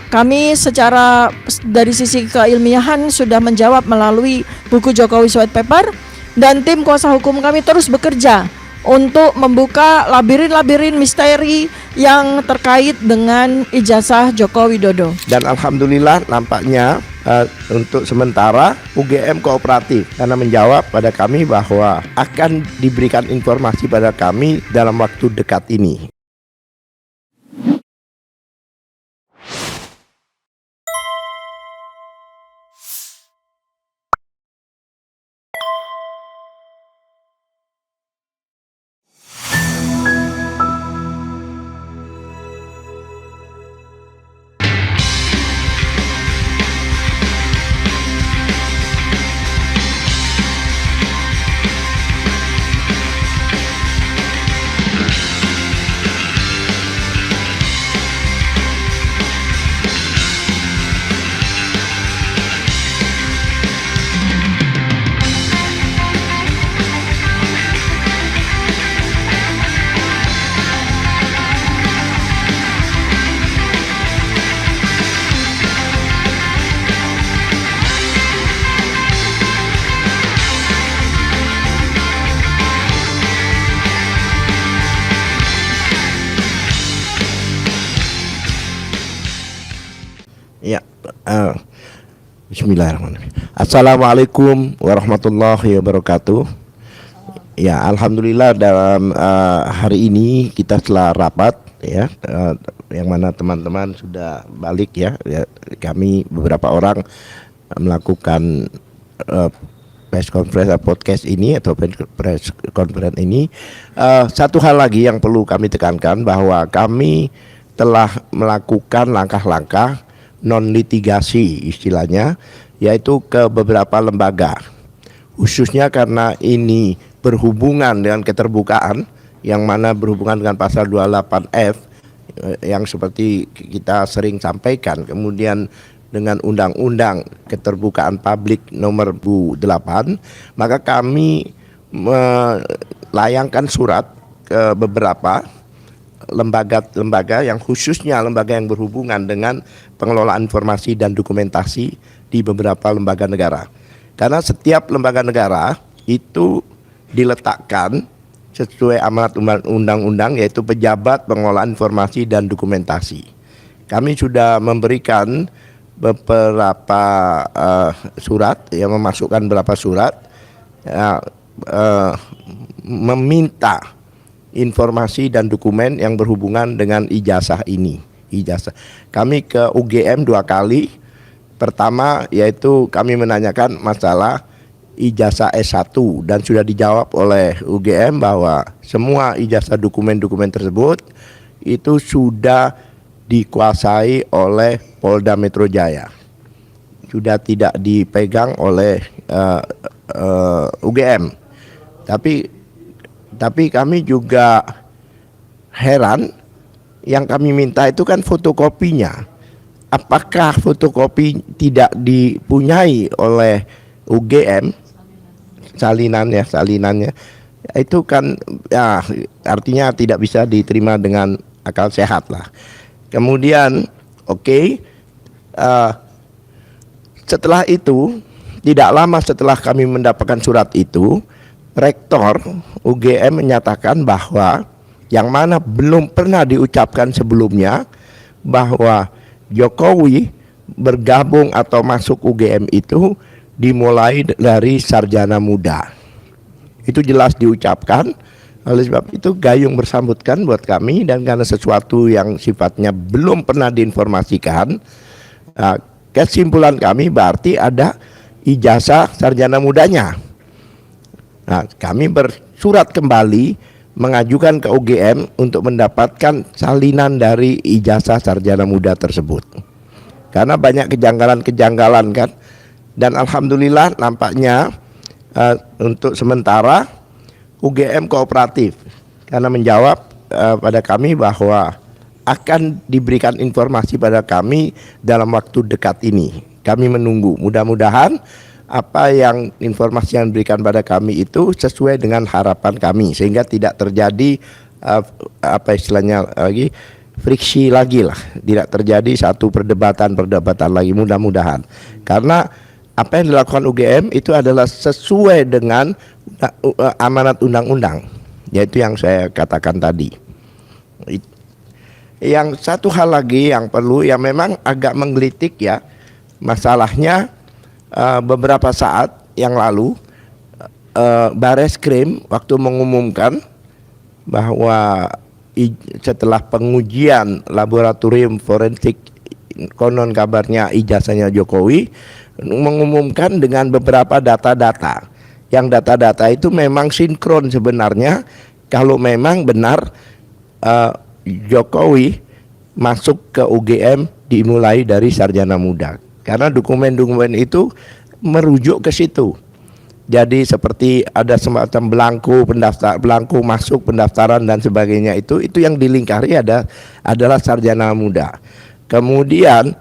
Kami secara dari sisi keilmiahan sudah menjawab melalui buku Jokowi White Paper, dan tim kuasa hukum kami terus bekerja untuk membuka labirin-labirin misteri yang terkait dengan ijazah Joko Widodo. Dan alhamdulillah nampaknya untuk sementara UGM kooperatif karena menjawab pada kami bahwa akan diberikan informasi pada kami dalam waktu dekat ini. Ya, Bismillahirrahmanirrahim. Assalamualaikum warahmatullahi wabarakatuh. Ya, alhamdulillah dalam hari ini kita telah rapat ya, yang mana teman-teman sudah balik ya. Kami beberapa orang melakukan press conference podcast ini atau press conference ini. Satu hal lagi yang perlu kami tekankan bahwa kami telah melakukan langkah-langkah non litigasi istilahnya, yaitu ke beberapa lembaga, khususnya karena ini berhubungan dengan keterbukaan yang mana berhubungan dengan pasal 28F yang seperti kita sering sampaikan, kemudian dengan undang-undang keterbukaan publik nomor 8, maka kami melayangkan surat ke beberapa lembaga-lembaga yang khususnya lembaga yang berhubungan dengan pengelolaan informasi dan dokumentasi di beberapa lembaga negara. Karena setiap lembaga negara itu diletakkan sesuai amanat undang-undang, yaitu pejabat pengelolaan informasi dan dokumentasi. Kami sudah memberikan beberapa surat, yang memasukkan beberapa surat meminta informasi dan dokumen yang berhubungan dengan ijazah ini. Ijazah kami ke UGM 2 kali. Pertama yaitu kami menanyakan masalah ijazah S1 dan sudah dijawab oleh UGM bahwa semua ijazah dokumen-dokumen tersebut itu sudah dikuasai oleh Polda Metro Jaya, sudah tidak dipegang oleh UGM. Tapi kami juga heran, yang kami minta itu kan fotokopinya. Apakah fotokopi tidak dipunyai oleh UGM, salinannya itu kan ya artinya tidak bisa diterima dengan akal sehat lah. Kemudian setelah itu, tidak lama setelah kami mendapatkan surat itu, Rektor UGM menyatakan bahwa yang mana belum pernah diucapkan sebelumnya, bahwa Jokowi bergabung atau masuk UGM itu dimulai dari sarjana muda. Itu jelas diucapkan. Oleh sebab itu gayung bersambutkan buat kami, dan karena sesuatu yang sifatnya belum pernah diinformasikan, kesimpulan kami berarti ada ijazah sarjana mudanya. Nah, kami bersurat kembali mengajukan ke UGM untuk mendapatkan salinan dari ijazah sarjana muda tersebut. Karena banyak kejanggalan-kejanggalan kan. Dan alhamdulillah nampaknya untuk sementara UGM kooperatif karena menjawab pada kami bahwa akan diberikan informasi pada kami dalam waktu dekat ini. Kami menunggu, mudah-mudahan apa yang informasi yang diberikan pada kami itu sesuai dengan harapan kami, sehingga tidak terjadi apa istilahnya lagi friksi lagi lah, tidak terjadi satu perdebatan lagi, mudah-mudahan. Karena apa yang dilakukan UGM itu adalah sesuai dengan amanat undang-undang, yaitu yang saya katakan tadi. Yang satu hal lagi yang perlu, yang memang agak menggelitik ya, masalahnya beberapa saat yang lalu Bareskrim waktu mengumumkan bahwa setelah pengujian laboratorium forensik, konon kabarnya ijazahnya Jokowi, mengumumkan dengan beberapa data-data. Yang data-data itu memang sinkron sebenarnya kalau memang benar Jokowi masuk ke UGM dimulai dari sarjana muda. Karena dokumen-dokumen itu merujuk ke situ. Jadi seperti ada semacam belangku masuk pendaftaran dan sebagainya, itu yang dilingkari adalah sarjana muda. Kemudian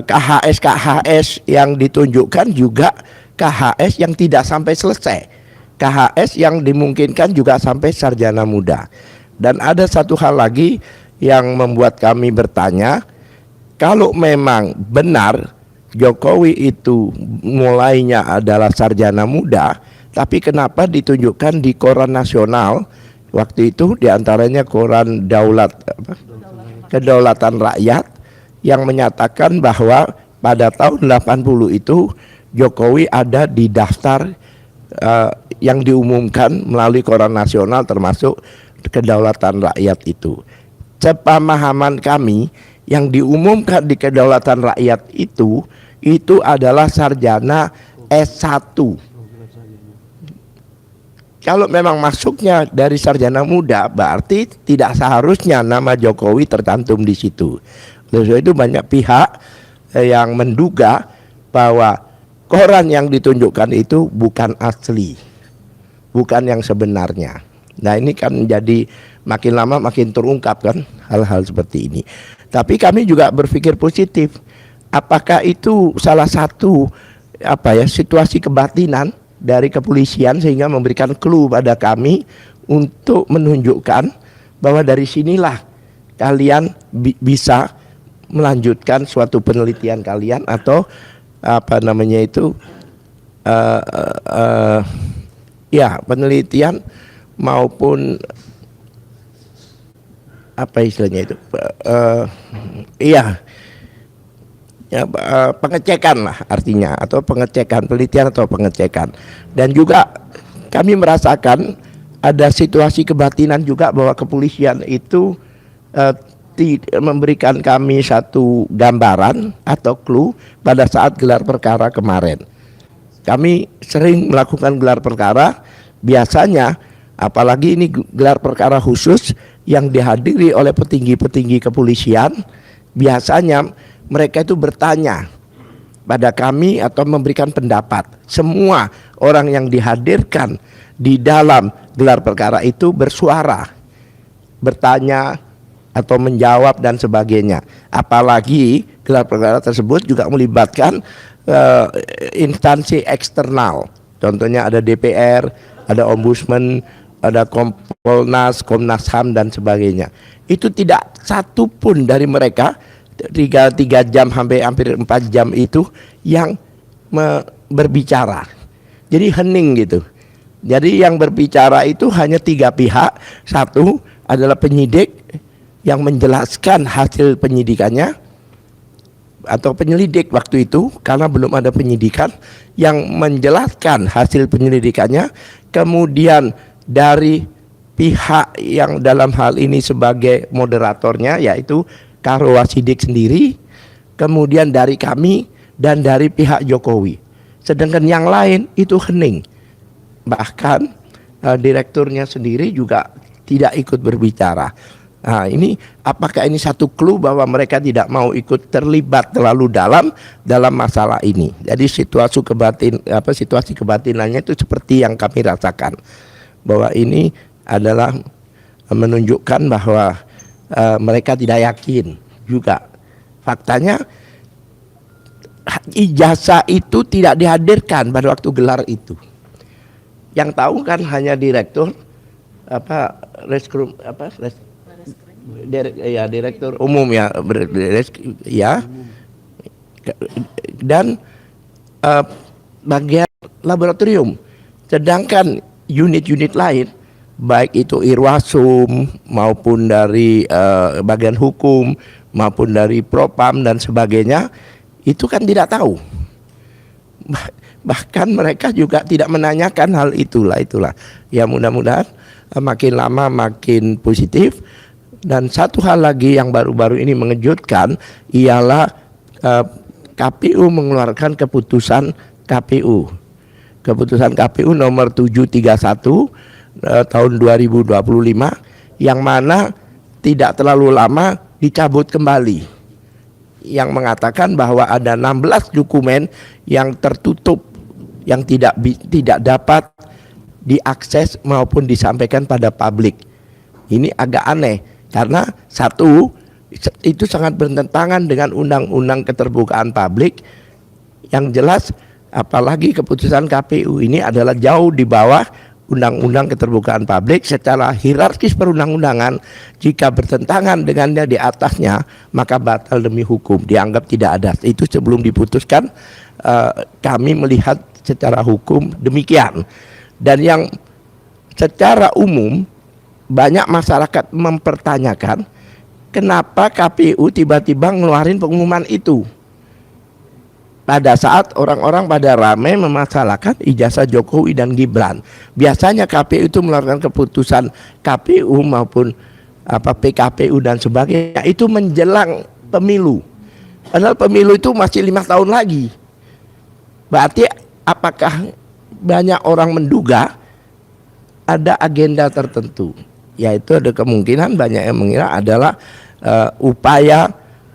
KHS yang ditunjukkan juga KHS yang tidak sampai selesai, KHS yang dimungkinkan juga sampai sarjana muda. Dan ada satu hal lagi yang membuat kami bertanya, kalau memang benar Jokowi itu mulainya adalah sarjana muda, tapi kenapa ditunjukkan di koran nasional waktu itu, diantaranya koran Kedaulatan Rakyat, yang menyatakan bahwa pada tahun 80 itu Jokowi ada di daftar yang diumumkan melalui koran nasional termasuk Kedaulatan Rakyat itu. Sepemahaman kami, yang diumumkan di Kedaulatan Rakyat itu adalah sarjana S1. Kalau memang masuknya dari sarjana muda, berarti tidak seharusnya nama Jokowi tercantum di situ. Oleh sebab itu banyak pihak yang menduga bahwa koran yang ditunjukkan itu bukan asli, bukan yang sebenarnya. Nah, ini kan menjadi makin lama makin terungkap kan hal-hal seperti ini. Tapi kami juga berpikir positif. Apakah itu salah satu situasi kebatinan dari kepolisian sehingga memberikan clue pada kami untuk menunjukkan bahwa dari sinilah kalian bisa melanjutkan suatu penelitian kalian atau penelitian maupun pengecekan lah artinya, atau pengecekan penelitian atau pengecekan. Dan juga kami merasakan ada situasi kebatinan juga bahwa kepolisian itu memberikan kami satu gambaran atau clue pada saat gelar perkara kemarin. Kami sering melakukan gelar perkara, biasanya apalagi ini gelar perkara khusus yang dihadiri oleh petinggi-petinggi kepolisian, biasanya mereka itu bertanya pada kami atau memberikan pendapat. Semua orang yang dihadirkan di dalam gelar perkara itu bersuara, bertanya atau menjawab dan sebagainya. Apalagi gelar perkara tersebut juga melibatkan instansi eksternal. Contohnya ada DPR, ada Ombudsman, ada Kompolnas, Komnas HAM dan sebagainya. Itu tidak satu pun dari mereka 3 jam sampai hampir 4 jam itu yang berbicara. Jadi hening gitu. Jadi yang berbicara itu hanya 3 pihak. Satu adalah penyidik yang menjelaskan hasil penyidikannya, atau penyelidik waktu itu karena belum ada penyidikan, yang menjelaskan hasil penyelidikannya. Kemudian dari pihak yang dalam hal ini sebagai moderatornya yaitu Karo Wasidik sendiri, kemudian dari kami dan dari pihak Jokowi. Sedangkan yang lain itu hening. Bahkan direkturnya sendiri juga tidak ikut berbicara. Nah, ini apakah ini satu clue bahwa mereka tidak mau ikut terlibat terlalu dalam masalah ini. Jadi situasi kebatinannya itu seperti yang kami rasakan, bahwa ini adalah menunjukkan bahwa mereka tidak yakin juga. Faktanya ijazah itu tidak dihadirkan pada waktu gelar itu. Yang tahu kan hanya direktur direktur umum ya, ya, dan bagian laboratorium. Sedangkan unit-unit lain, baik itu Irwasum maupun dari bagian hukum maupun dari Propam dan sebagainya, itu kan tidak tahu. Bahkan mereka juga tidak menanyakan hal itulah. Ya mudah-mudahan makin lama makin positif. Dan satu hal lagi yang baru-baru ini mengejutkan ialah KPU mengeluarkan keputusan KPU nomor 731 tahun 2025 yang mana tidak terlalu lama dicabut kembali, yang mengatakan bahwa ada 16 dokumen yang tertutup yang tidak dapat diakses maupun disampaikan pada publik. Ini agak aneh karena satu, itu sangat bertentangan dengan undang-undang keterbukaan publik. Yang jelas apalagi keputusan KPU ini adalah jauh di bawah undang-undang keterbukaan publik secara hierarkis perundang-undangan. Jika bertentangan dengannya di atasnya, maka batal demi hukum, dianggap tidak ada. Itu sebelum diputuskan, kami melihat secara hukum demikian. Dan yang secara umum banyak masyarakat mempertanyakan kenapa KPU tiba-tiba ngeluarin pengumuman itu pada saat orang-orang pada ramai memasalahkan ijazah Jokowi dan Gibran. Biasanya KPU itu mengeluarkan keputusan KPU maupun PKPU dan sebagainya itu menjelang pemilu. Padahal pemilu itu masih 5 tahun lagi. Berarti apakah banyak orang menduga ada agenda tertentu? Yaitu ada kemungkinan banyak yang mengira adalah upaya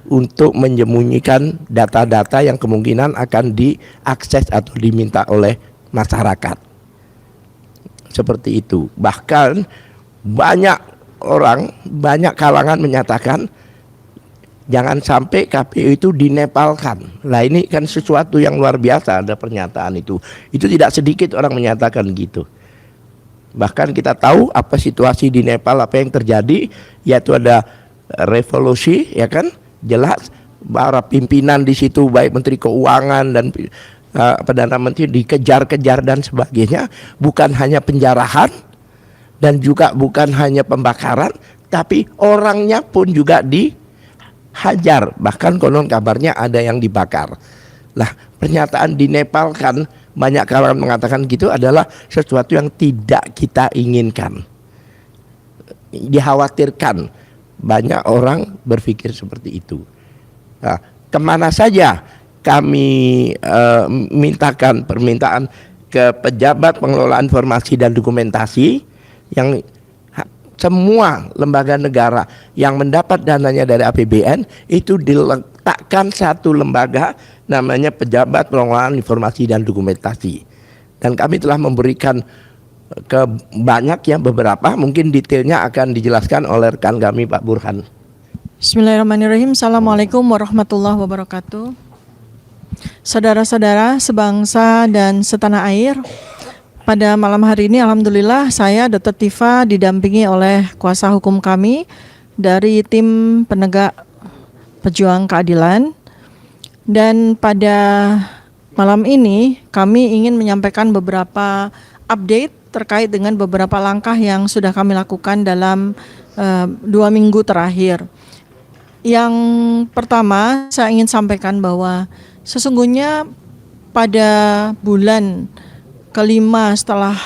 untuk menyembunyikan data-data yang kemungkinan akan diakses atau diminta oleh masyarakat. Seperti itu. Bahkan banyak orang, banyak kalangan menyatakan jangan sampai KPU itu dinepalkan. Lah ini kan sesuatu yang luar biasa, ada pernyataan itu. Itu tidak sedikit orang menyatakan gitu. Bahkan kita tahu apa situasi di Nepal, apa yang terjadi, yaitu ada revolusi, ya kan? Jelas para pimpinan di situ, baik Menteri Keuangan dan Perdana Menteri dikejar-kejar dan sebagainya. Bukan hanya penjarahan dan juga bukan hanya pembakaran, tapi orangnya pun juga dihajar. Bahkan konon kabarnya ada yang dibakar. Lah pernyataan di Nepal kan banyak kalangan mengatakan gitu adalah sesuatu yang tidak kita inginkan. Dikhawatirkan banyak orang berpikir seperti itu. Nah, kemana saja kami mintakan permintaan ke pejabat pengelolaan informasi dan dokumentasi yang semua lembaga negara yang mendapat dananya dari APBN itu diletakkan satu lembaga namanya pejabat pengelolaan informasi dan dokumentasi. Dan kami telah memberikan ke banyak ya, beberapa mungkin detailnya akan dijelaskan oleh rekan kami Pak Burhan. Bismillahirrahmanirrahim. Assalamualaikum warahmatullahi wabarakatuh. Saudara-saudara sebangsa dan setanah air, pada malam hari ini alhamdulillah saya Dr. Tifa didampingi oleh kuasa hukum kami dari tim penegak pejuang keadilan. Dan pada malam ini kami ingin menyampaikan beberapa update terkait dengan beberapa langkah yang sudah kami lakukan dalam 2 minggu terakhir. Yang pertama saya ingin sampaikan bahwa sesungguhnya pada bulan kelima setelah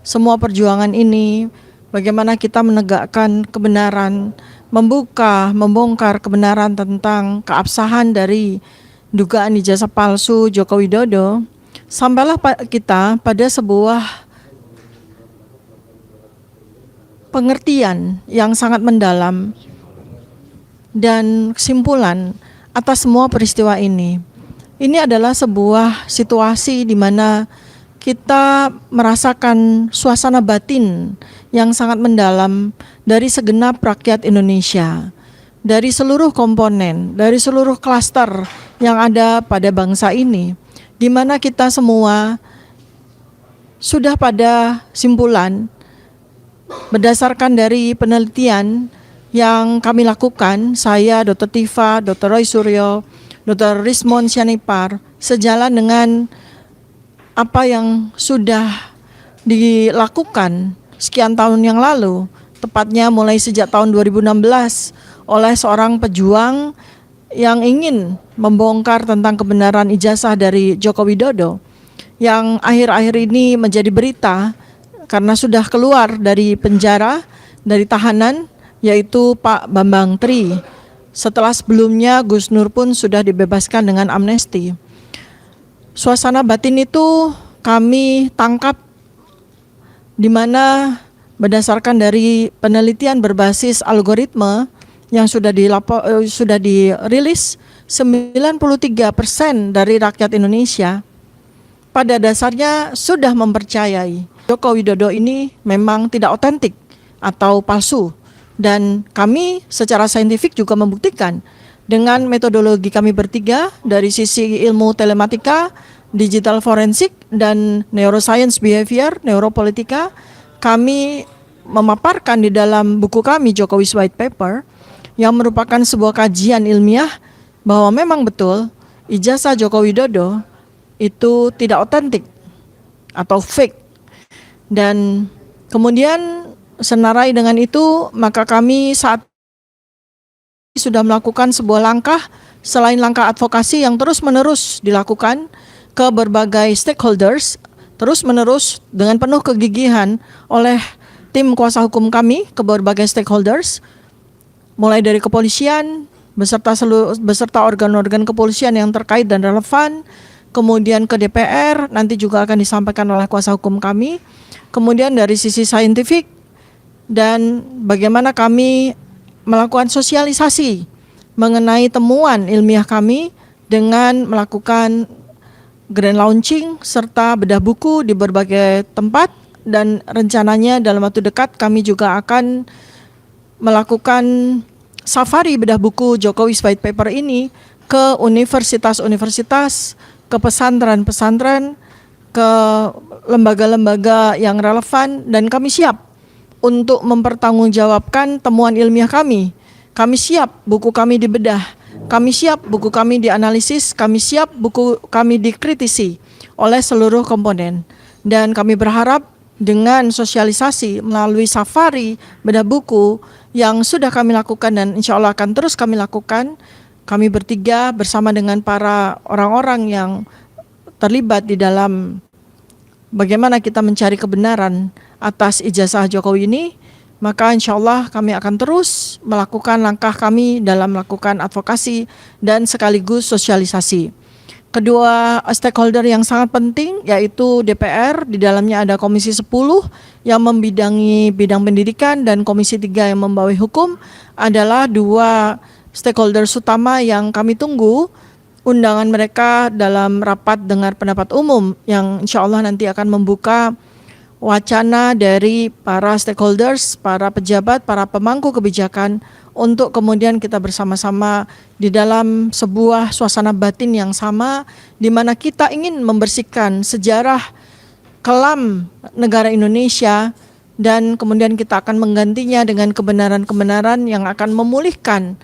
semua perjuangan ini, bagaimana kita menegakkan kebenaran, membongkar kebenaran tentang keabsahan dari dugaan ijazah palsu Joko Widodo, sampailah kita pada sebuah pengertian yang sangat mendalam dan kesimpulan atas semua peristiwa ini. Ini adalah sebuah situasi di mana kita merasakan suasana batin yang sangat mendalam dari segenap rakyat Indonesia, dari seluruh komponen, dari seluruh klaster yang ada pada bangsa ini, di mana kita semua sudah pada simpulan berdasarkan dari penelitian yang kami lakukan, saya, Dr. Tifa, Dr. Roy Suryo, Dr. Rismon Sianipar, sejalan dengan apa yang sudah dilakukan sekian tahun yang lalu, tepatnya mulai sejak tahun 2016 oleh seorang pejuang yang ingin membongkar tentang kebenaran ijazah dari Joko Widodo yang akhir-akhir ini menjadi berita karena sudah keluar dari penjara, dari tahanan, yaitu Pak Bambang Tri. Setelah sebelumnya Gus Nur pun sudah dibebaskan dengan amnesti. Suasana batin itu kami tangkap di mana berdasarkan dari penelitian berbasis algoritma yang sudah dirilis, 93% dari rakyat Indonesia pada dasarnya sudah mempercayai Joko Widodo ini memang tidak otentik atau palsu. Dan kami secara saintifik juga membuktikan dengan metodologi kami bertiga dari sisi ilmu telematika, digital forensik, dan neuroscience behavior, neuropolitika, kami memaparkan di dalam buku kami Jokowi's White Paper yang merupakan sebuah kajian ilmiah bahwa memang betul ijazah Joko Widodo itu tidak otentik atau fake. Dan kemudian senarai dengan itu, maka kami saat sudah melakukan sebuah langkah selain langkah advokasi yang terus-menerus dilakukan ke berbagai stakeholders, terus-menerus dengan penuh kegigihan oleh tim kuasa hukum kami ke berbagai stakeholders, mulai dari kepolisian beserta organ-organ kepolisian yang terkait dan relevan, kemudian ke DPR, nanti juga akan disampaikan oleh kuasa hukum kami, kemudian dari sisi saintifik, dan bagaimana kami melakukan sosialisasi mengenai temuan ilmiah kami dengan melakukan grand launching serta bedah buku di berbagai tempat, dan rencananya dalam waktu dekat kami juga akan melakukan safari bedah buku Jokowi's White Paper ini ke universitas-universitas, ke pesantren-pesantren, ke lembaga-lembaga yang relevan, dan kami siap untuk mempertanggungjawabkan temuan ilmiah kami. Kami siap buku kami dibedah, kami siap buku kami dianalisis, kami siap buku kami dikritisi oleh seluruh komponen. Dan kami berharap dengan sosialisasi melalui safari bedah buku yang sudah kami lakukan dan insya Allah akan terus kami lakukan, kami bertiga bersama dengan para orang-orang yang terlibat di dalam bagaimana kita mencari kebenaran atas ijazah Jokowi ini, maka insya Allah kami akan terus melakukan langkah kami dalam melakukan advokasi dan sekaligus sosialisasi. Kedua stakeholder yang sangat penting yaitu DPR, di dalamnya ada Komisi 10 yang membidangi bidang pendidikan dan Komisi 3 yang membawahi hukum, adalah dua stakeholder utama yang kami tunggu undangan mereka dalam rapat dengar pendapat umum yang insya Allah nanti akan membuka wacana dari para stakeholders, para pejabat, para pemangku kebijakan untuk kemudian kita bersama-sama di dalam sebuah suasana batin yang sama di mana kita ingin membersihkan sejarah kelam negara Indonesia dan kemudian kita akan menggantinya dengan kebenaran-kebenaran yang akan memulihkan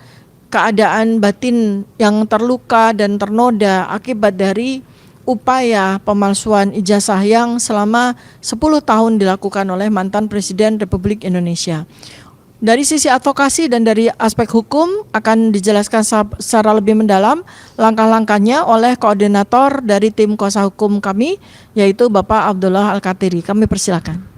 keadaan batin yang terluka dan ternoda akibat dari upaya pemalsuan ijazah yang selama 10 tahun dilakukan oleh mantan Presiden Republik Indonesia. Dari sisi advokasi dan dari aspek hukum akan dijelaskan secara lebih mendalam langkah-langkahnya oleh koordinator dari tim kuasa hukum kami, yaitu Bapak Abdullah Al-Katiri. Kami persilakan.